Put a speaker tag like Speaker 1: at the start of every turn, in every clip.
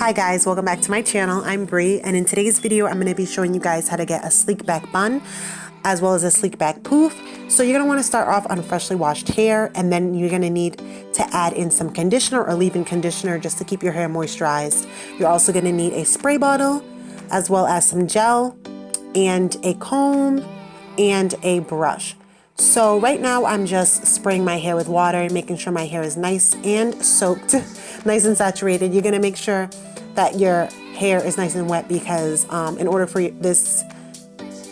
Speaker 1: Hi guys, welcome back to my channel. I'm Bree, and in today's video I'm going to be showing you guys how to get a sleek back bun as well as a sleek back poof. So you're going to want to start off on freshly washed hair, and then you're going to need to add in some conditioner or leave-in conditioner just to keep your hair moisturized. You're also going to need a spray bottle as well as some gel and a comb and a brush. So right now I'm just spraying my hair with water and making sure my hair is nice and soaked, nice and saturated. You're going to make sure that your hair is nice and wet because in order for this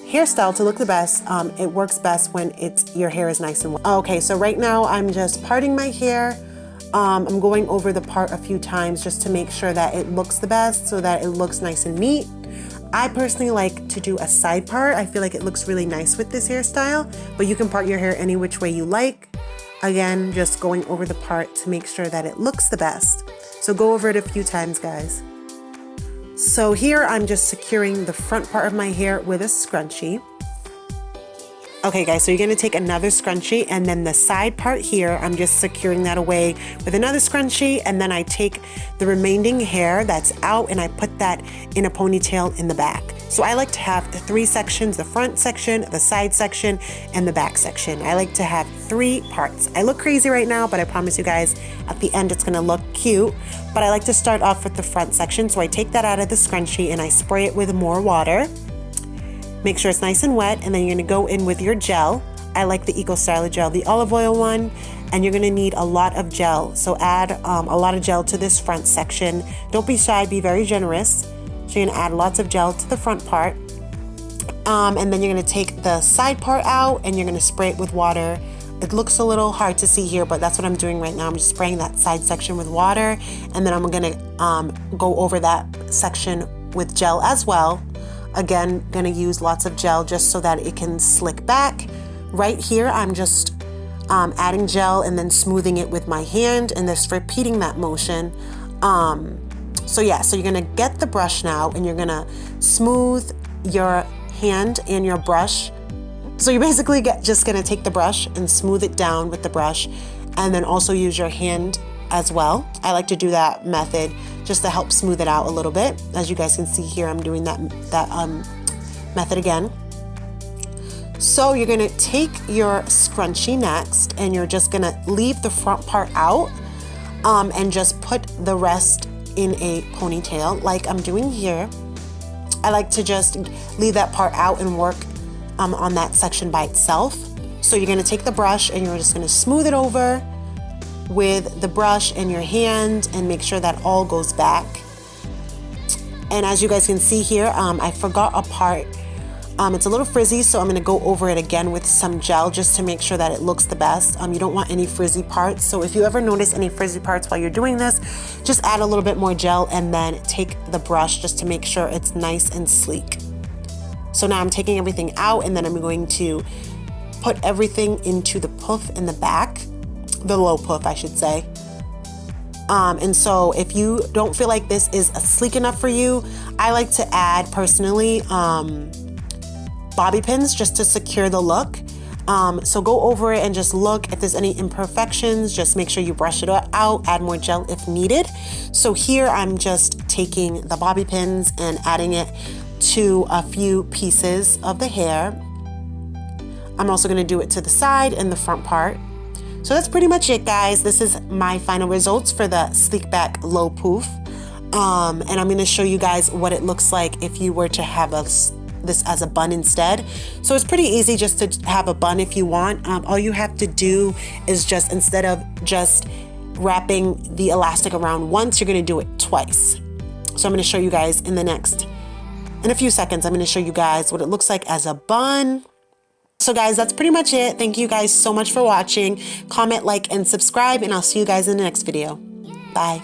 Speaker 1: hairstyle to look the best, it works best when your hair is nice and wet. Okay, so right now I'm just parting my hair. I'm going over the part a few times just to make sure that it looks the best so that it looks nice and neat. I personally like to do a side part. I feel like it looks really nice with this hairstyle, but you can part your hair any which way you like. Again, just going over the part to make sure that it looks the best. So go over it a few times, guys. So here I'm just securing the front part of my hair with a scrunchie. Okay guys, so you're gonna take another scrunchie, and then the side part here, I'm just securing that away with another scrunchie, and then I take the remaining hair that's out and I put that in a ponytail in the back. So I like to have three sections: the front section, the side section, and the back section. I like to have three parts. I look crazy right now, but I promise you guys at the end it's gonna look cute. But I like to start off with the front section. So I take that out of the scrunchie and I spray it with more water. Make sure it's nice and wet, and then you're gonna go in with your gel. I like the Eco Styler gel, the olive oil one, and you're gonna need a lot of gel. So add a lot of gel to this front section. Don't be shy, be very generous. So you're gonna add lots of gel to the front part. And then you're gonna take the side part out and you're gonna spray it with water. It looks a little hard to see here, but that's what I'm doing right now. I'm just spraying that side section with water, and then I'm gonna go over that section with gel as well. Again, gonna use lots of gel just so that it can slick back. Right here, I'm just adding gel and then smoothing it with my hand and just repeating that motion. So you're gonna get the brush now and you're gonna smooth your hand and your brush. So you're basically just gonna take the brush and smooth it down with the brush, and then also use your hand as well. I like to do that method just to help smooth it out a little bit. As you guys can see here, I'm doing that method again. So you're gonna take your scrunchie next, and you're just gonna leave the front part out and just put the rest in a ponytail like I'm doing here. I like to just leave that part out and work on that section by itself. So you're gonna take the brush and you're just gonna smooth it over with the brush and your hand and make sure that all goes back. And as you guys can see here, I forgot a part. It's a little frizzy, so I'm going to go over it again with some gel just to make sure that it looks the best. You don't want any frizzy parts, so if you ever notice any frizzy parts while you're doing this, just add a little bit more gel and then take the brush just to make sure it's nice and sleek. So now I'm taking everything out, and then I'm going to put everything into the poof in the back. The low poof, I should say. And so if you don't feel like this is sleek enough for you, I like to add personally bobby pins just to secure the look. So go over it and just look if there's any imperfections. Just make sure you brush it out, add more gel if needed. So here I'm just taking the bobby pins and adding it to a few pieces of the hair. I'm also going to do it to the side and the front part. So that's pretty much it, guys. This is my final results for the sleek back low poof. And I'm going to show you guys what it looks like if you were to have this as a bun instead. So it's pretty easy just to have a bun if you want. All you have to do is just, instead of just wrapping the elastic around once, you're going to do it twice. So I'm going to show you guys in a few seconds, I'm going to show you guys what it looks like as a bun. So guys, that's pretty much it. Thank you guys so much for watching. Comment, like, and subscribe, and I'll see you guys in the next video. Bye.